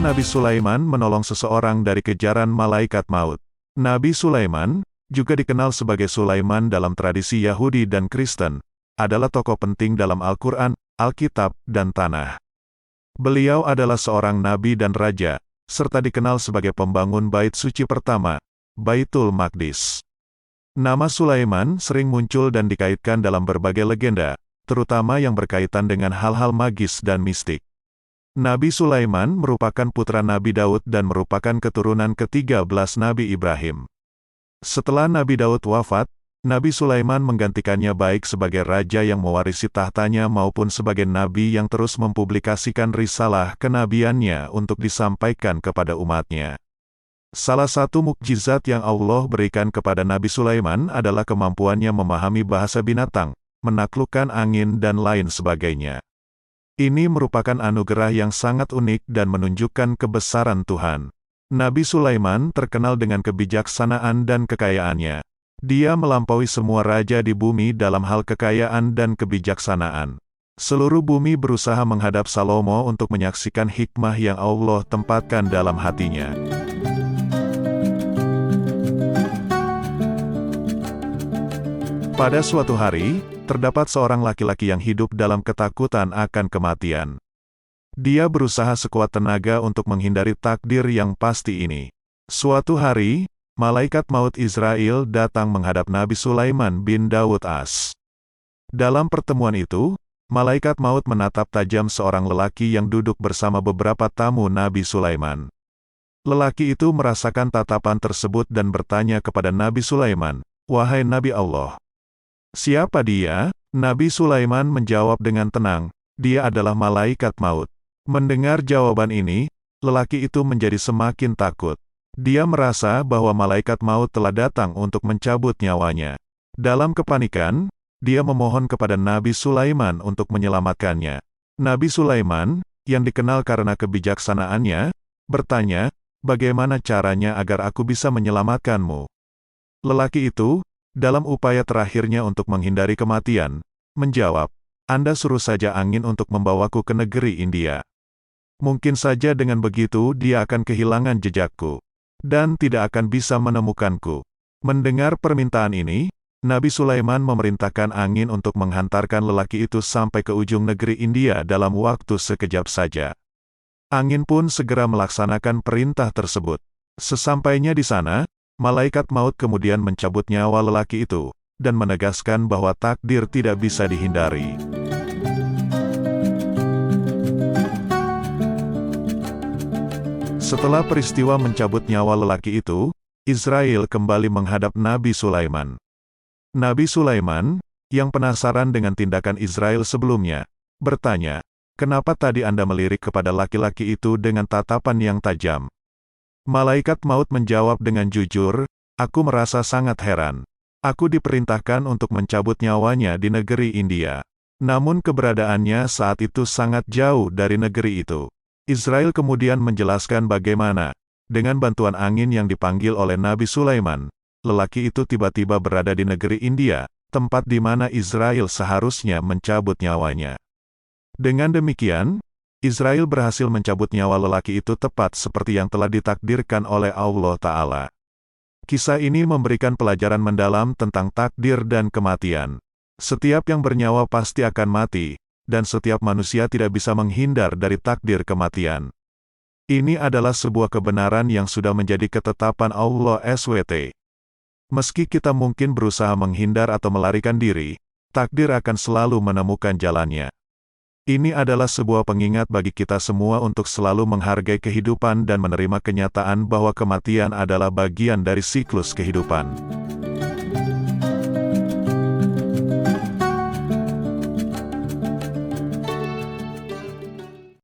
Nabi Sulaiman menolong seseorang dari kejaran malaikat maut. Nabi Sulaiman, juga dikenal sebagai Sulaiman dalam tradisi Yahudi dan Kristen, adalah tokoh penting dalam Al-Quran, Alkitab, dan Tanah. Beliau adalah seorang nabi dan raja, serta dikenal sebagai pembangun bait suci pertama, Baitul Maqdis. Nama Sulaiman sering muncul dan dikaitkan dalam berbagai legenda, terutama yang berkaitan dengan hal-hal magis dan mistik. Nabi Sulaiman merupakan putra Nabi Daud dan merupakan keturunan ke-13 Nabi Ibrahim. Setelah Nabi Daud wafat, Nabi Sulaiman menggantikannya baik sebagai raja yang mewarisi tahtanya maupun sebagai nabi yang terus mempublikasikan risalah kenabiannya untuk disampaikan kepada umatnya. Salah satu mukjizat yang Allah berikan kepada Nabi Sulaiman adalah kemampuannya memahami bahasa binatang, menaklukkan angin dan lain sebagainya. Ini merupakan anugerah yang sangat unik dan menunjukkan kebesaran Tuhan. Nabi Sulaiman terkenal dengan kebijaksanaan dan kekayaannya. Dia melampaui semua raja di bumi dalam hal kekayaan dan kebijaksanaan. Seluruh bumi berusaha menghadap Salomo untuk menyaksikan hikmah yang Allah tempatkan dalam hatinya. Pada suatu hari, terdapat seorang laki-laki yang hidup dalam ketakutan akan kematian. Dia berusaha sekuat tenaga untuk menghindari takdir yang pasti ini. Suatu hari, malaikat maut Israel datang menghadap Nabi Sulaiman bin Daud as. Dalam pertemuan itu, malaikat maut menatap tajam seorang lelaki yang duduk bersama beberapa tamu Nabi Sulaiman. Lelaki itu merasakan tatapan tersebut dan bertanya kepada Nabi Sulaiman, "Wahai Nabi Allah, siapa dia?" Nabi Sulaiman menjawab dengan tenang, "Dia adalah malaikat maut." Mendengar jawaban ini, lelaki itu menjadi semakin takut. Dia merasa bahwa malaikat maut telah datang untuk mencabut nyawanya. Dalam kepanikan, dia memohon kepada Nabi Sulaiman untuk menyelamatkannya. Nabi Sulaiman, yang dikenal karena kebijaksanaannya, bertanya, "Bagaimana caranya agar aku bisa menyelamatkanmu?" Lelaki itu, dalam upaya terakhirnya untuk menghindari kematian, menjawab, "Anda suruh saja angin untuk membawaku ke negeri India. Mungkin saja dengan begitu dia akan kehilangan jejakku, dan tidak akan bisa menemukanku." Mendengar permintaan ini, Nabi Sulaiman memerintahkan angin untuk menghantarkan lelaki itu sampai ke ujung negeri India dalam waktu sekejap saja. Angin pun segera melaksanakan perintah tersebut. Sesampainya di sana, malaikat maut kemudian mencabut nyawa lelaki itu, dan menegaskan bahwa takdir tidak bisa dihindari. Setelah peristiwa mencabut nyawa lelaki itu, Israel kembali menghadap Nabi Sulaiman. Nabi Sulaiman, yang penasaran dengan tindakan Israel sebelumnya, bertanya, "Kenapa tadi Anda melirik kepada laki-laki itu dengan tatapan yang tajam?" Malaikat maut menjawab dengan jujur, "Aku merasa sangat heran. Aku diperintahkan untuk mencabut nyawanya di negeri India. Namun keberadaannya saat itu sangat jauh dari negeri itu." Israel kemudian menjelaskan bagaimana, dengan bantuan angin yang dipanggil oleh Nabi Sulaiman, lelaki itu tiba-tiba berada di negeri India, tempat di mana Israel seharusnya mencabut nyawanya. Dengan demikian, Israel berhasil mencabut nyawa lelaki itu tepat seperti yang telah ditakdirkan oleh Allah Ta'ala. Kisah ini memberikan pelajaran mendalam tentang takdir dan kematian. Setiap yang bernyawa pasti akan mati, dan setiap manusia tidak bisa menghindar dari takdir kematian. Ini adalah sebuah kebenaran yang sudah menjadi ketetapan Allah SWT. Meski kita mungkin berusaha menghindar atau melarikan diri, takdir akan selalu menemukan jalannya. Ini adalah sebuah pengingat bagi kita semua untuk selalu menghargai kehidupan dan menerima kenyataan bahwa kematian adalah bagian dari siklus kehidupan.